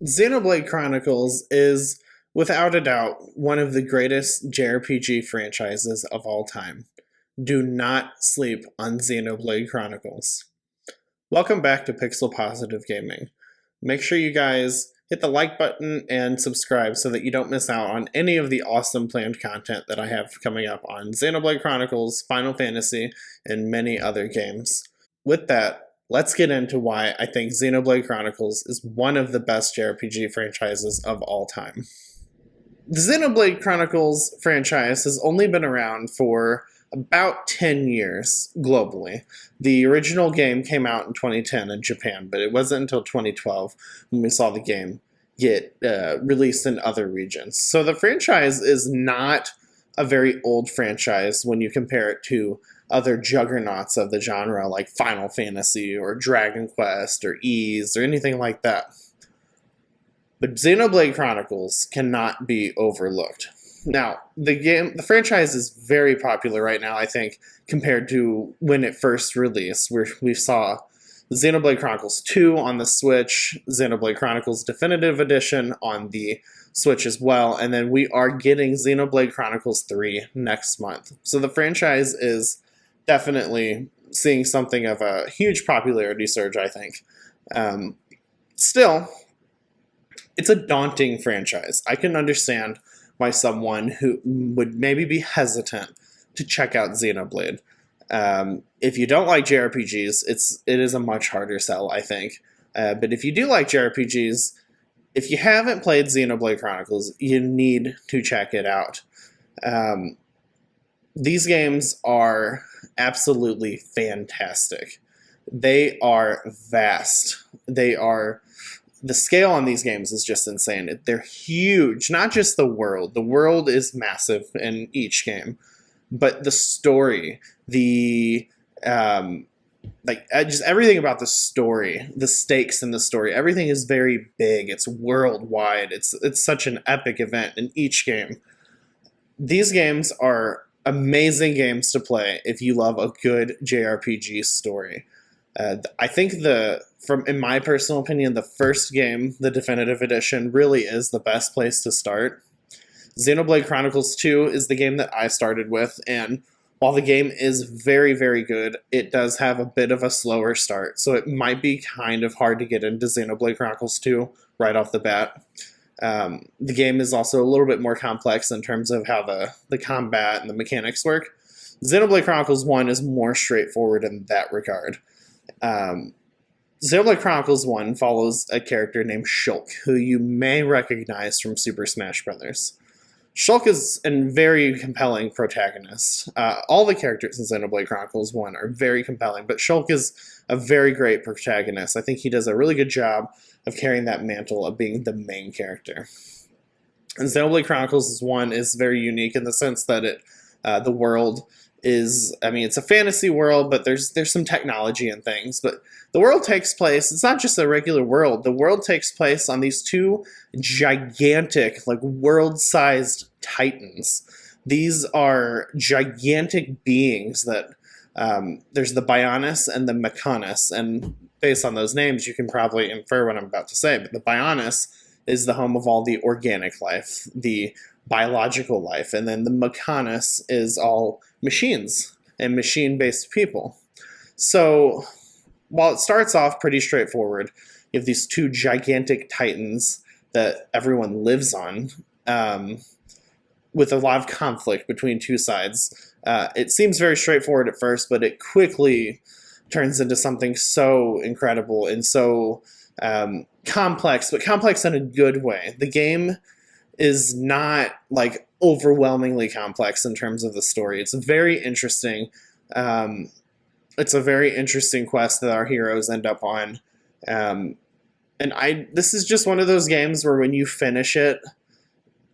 Xenoblade Chronicles is, without a doubt, one of the greatest JRPG franchises of all time. Do not sleep on Xenoblade Chronicles. Welcome back to Pixel Positive Gaming. Make sure you guys hit the like button and subscribe so that you don't miss out on any of the awesome planned content that I have coming up on Xenoblade Chronicles, Final Fantasy, and many other games. With that, let's get into why I think Xenoblade Chronicles is one of the best JRPG franchises of all time. The Xenoblade Chronicles franchise has only been around for about 10 years globally. The original game came out in 2010 in Japan, but it wasn't until 2012 when we saw the game get released in other regions. So the franchise is not a very old franchise when you compare it to other juggernauts of the genre like Final Fantasy or Dragon Quest or Ys or anything like that. But Xenoblade Chronicles cannot be overlooked. Now, the franchise is very popular right now, I think, compared to when it first released, where we saw Xenoblade Chronicles 2 on the Switch, Xenoblade Chronicles Definitive Edition on the Switch as well, and then we are getting Xenoblade Chronicles 3 next month. So the franchise is definitely seeing something of a huge popularity surge, I think. Still, it's a daunting franchise. I can understand why someone who would maybe be hesitant to check out Xenoblade. If you don't like JRPGs, it is a much harder sell, I think. But if you do like JRPGs, if you haven't played Xenoblade Chronicles, you need to check it out. These games are absolutely fantastic. They are vast. The scale on these games is just insane. They're huge. Not just the world. The world is massive in each game, but the story, just everything about the story, the stakes in the story, everything is very big. It's worldwide. It's such an epic event in each game. These games are amazing games to play if you love a good JRPG story. I think in my personal opinion, the first game, the Definitive Edition, really is the best place to start. Xenoblade Chronicles 2 is the game that I started with, and while the game is very, very good, it does have a bit of a slower start, so it might be kind of hard to get into Xenoblade Chronicles 2 right off the bat. The game is also a little bit more complex in terms of how the combat and the mechanics work. Xenoblade Chronicles 1 is more straightforward in that regard. Xenoblade Chronicles 1 follows a character named Shulk, who you may recognize from Super Smash Bros. Shulk is a very compelling protagonist. All the characters in Xenoblade Chronicles 1 are very compelling, but Shulk is a very great protagonist. I think he does a really good job of carrying that mantle of being the main character. And Xenoblade Chronicles 1 is very unique in the sense that the world is, it's a fantasy world, but there's some technology and things. But the world takes place, it's not just a regular world. The world takes place on these two gigantic, world-sized titans. These are gigantic beings that, there's the Bionis and the Mechonis, and based on those names, you can probably infer what I'm about to say. But the Bionis is the home of all the organic life, the biological life, and then the Mechonis is all machines and machine-based people. So while it starts off pretty straightforward, you have these two gigantic titans that everyone lives on, with a lot of conflict between two sides. It seems very straightforward at first, but it quickly turns into something so incredible and so complex, but complex in a good way. The game is not overwhelmingly complex in terms of the story. It's very interesting. It's a very interesting quest that our heroes end up on. This is just one of those games where when you finish it,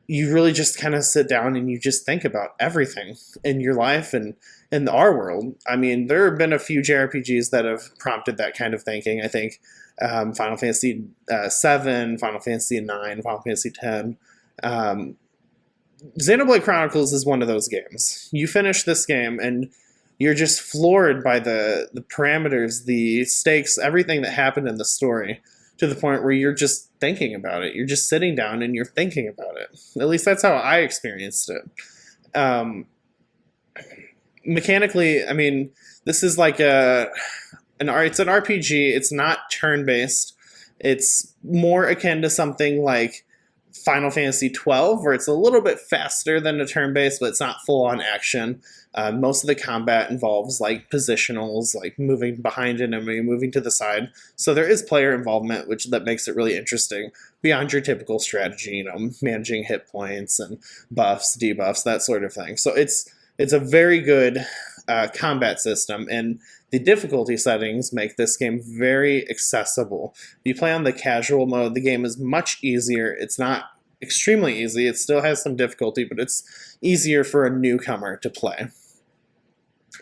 you really just kind of sit down and you just think about everything in your life and in our world. There have been a few JRPGs that have prompted that kind of thinking. I think Final Fantasy 7, Final Fantasy 9, Final Fantasy 10. Xenoblade Chronicles is one of those games. You finish this game and you're just floored by the parameters, the stakes, everything that happened in the story. to the point where you're just thinking about it. You're just sitting down and you're thinking about it. At least that's how I experienced it. Mechanically, I mean, this is like it's an RPG. It's not turn-based. It's more akin to something like Final Fantasy XII, where it's a little bit faster than a turn-based, but it's not full-on action. Most of the combat involves like positionals, like moving behind an enemy, moving to the side. So there is player involvement, that makes it really interesting beyond your typical strategy, managing hit points and buffs, debuffs, that sort of thing. So it's a very good combat system, and the difficulty settings make this game very accessible. If you play on the casual mode, the game is much easier. It's not extremely easy. It still has some difficulty, but it's easier for a newcomer to play.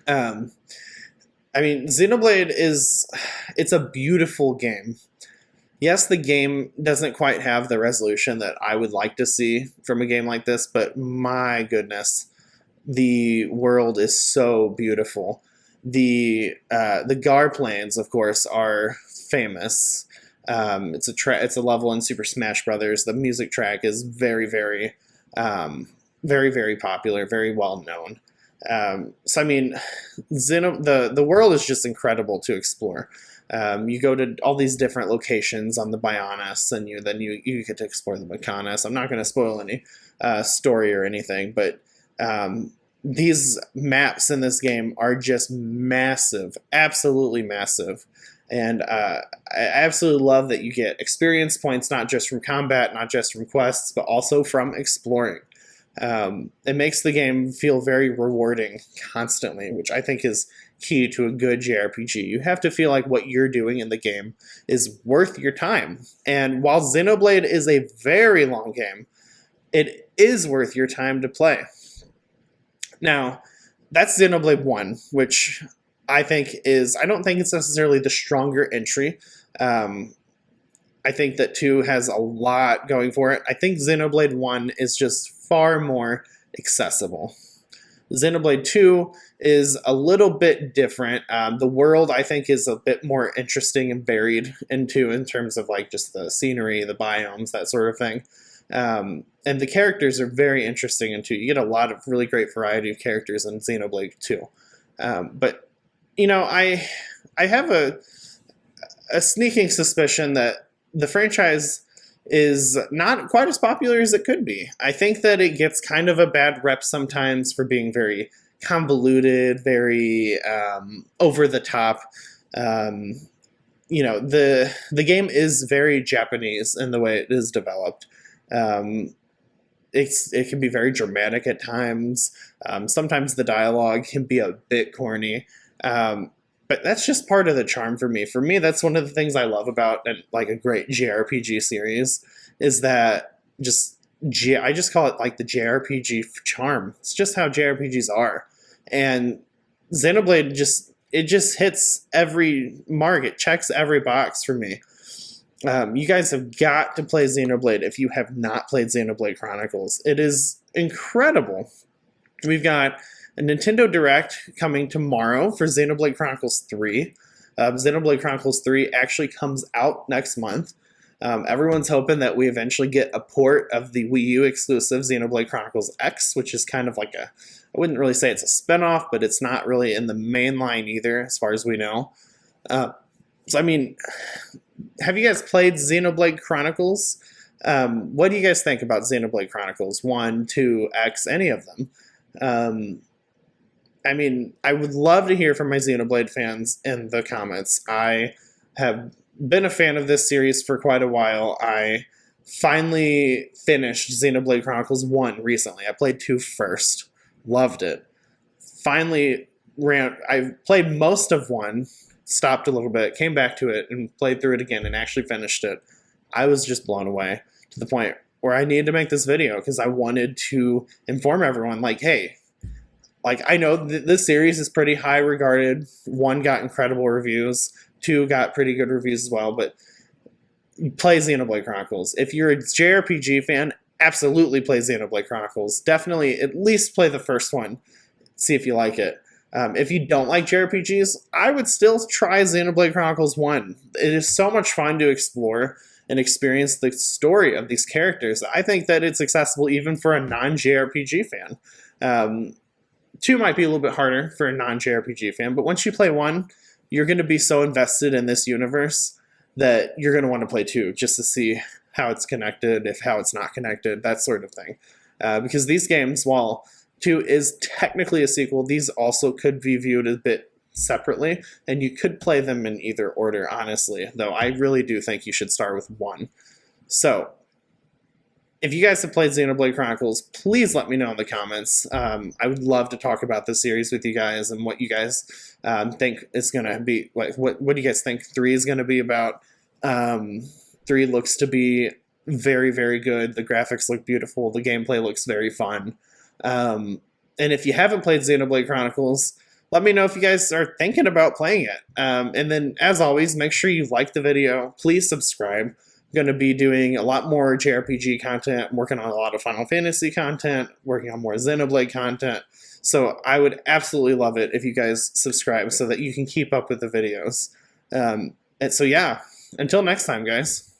Xenoblade it's a beautiful game. Yes, the game doesn't quite have the resolution that I would like to see from a game like this, but my goodness, the world is so beautiful. The Gar plains, of course, are famous. It's a level in Super Smash Brothers. The music track is very, very, very, very popular, very well known. The world is just incredible to explore. You go to all these different locations on the Bionis, and you get to explore the Mechanis. I'm not going to spoil any story or anything, but these maps in this game are just massive, absolutely massive. And I absolutely love that you get experience points, not just from combat, not just from quests, but also from exploring. It makes the game feel very rewarding constantly, which I think is key to a good JRPG. You have to feel like what you're doing in the game is worth your time. And while Xenoblade is a very long game, it is worth your time to play. Now, that's Xenoblade 1, which I don't think it's necessarily the stronger entry. I think that 2 has a lot going for it. I think Xenoblade 1 is just far more accessible. Xenoblade 2 is a little bit different. The world, I think, is a bit more interesting and varied in terms of like just the scenery, the biomes, that sort of thing. And the characters are very interesting in 2. You get a lot of really great variety of characters in Xenoblade 2. But, I have a sneaking suspicion that the franchise is not quite as popular as it could be. I think that it gets kind of a bad rep sometimes for being very convoluted, very over the top. The game is very Japanese in the way it is developed. It can be very dramatic at times. Sometimes the dialogue can be a bit corny. But that's just part of the charm for me. For me, that's one of the things I love about like a great JRPG series is that I just call it like the JRPG charm. It's just how JRPGs are. And Xenoblade just hits every mark. It checks every box for me. You guys have got to play Xenoblade if you have not played Xenoblade Chronicles. It is incredible. We've got a Nintendo Direct coming tomorrow for Xenoblade Chronicles 3. Xenoblade Chronicles 3 actually comes out next month. Everyone's hoping that we eventually get a port of the Wii U exclusive Xenoblade Chronicles X, which is kind of like I wouldn't really say it's a spinoff, but it's not really in the main line either, as far as we know. Have you guys played Xenoblade Chronicles? What do you guys think about Xenoblade Chronicles 1, 2, X, any of them? I would love to hear from my Xenoblade fans in the comments. I have been a fan of this series for quite a while. I finally finished Xenoblade Chronicles 1 recently. I played 2 first. Loved it. I played most of 1, stopped a little bit, came back to it, and played through it again and actually finished it. I was just blown away to the point where I needed to make this video because I wanted to inform everyone, like, hey, I know this series is pretty high regarded. 1 got incredible reviews. 2 got pretty good reviews as well, but play Xenoblade Chronicles. If you're a JRPG fan, absolutely play Xenoblade Chronicles. Definitely at least play the first one. See if you like it. If you don't like JRPGs, I would still try Xenoblade Chronicles 1. It is so much fun to explore and experience the story of these characters. I think that it's accessible even for a non-JRPG fan. Um, 2 might be a little bit harder for a non-JRPG fan, but once you play 1, you're going to be so invested in this universe that you're going to want to play 2 just to see how it's connected, if how it's not connected, that sort of thing. Because these games, while 2 is technically a sequel, these also could be viewed a bit separately, and you could play them in either order, honestly, though I really do think you should start with 1. So, if you guys have played Xenoblade Chronicles, please let me know in the comments. I would love to talk about this series with you guys and what you guys think is going to be. What do you guys think 3 is going to be about? 3 looks to be very, very good. The graphics look beautiful. The gameplay looks very fun. And if you haven't played Xenoblade Chronicles, let me know if you guys are thinking about playing it. And then, as always, make sure you like the video. Please subscribe. Going to be doing a lot more JRPG content, working on a lot of Final Fantasy content, working on more Xenoblade content. So I would absolutely love it if you guys subscribe so that you can keep up with the videos. And so yeah, until next time, guys.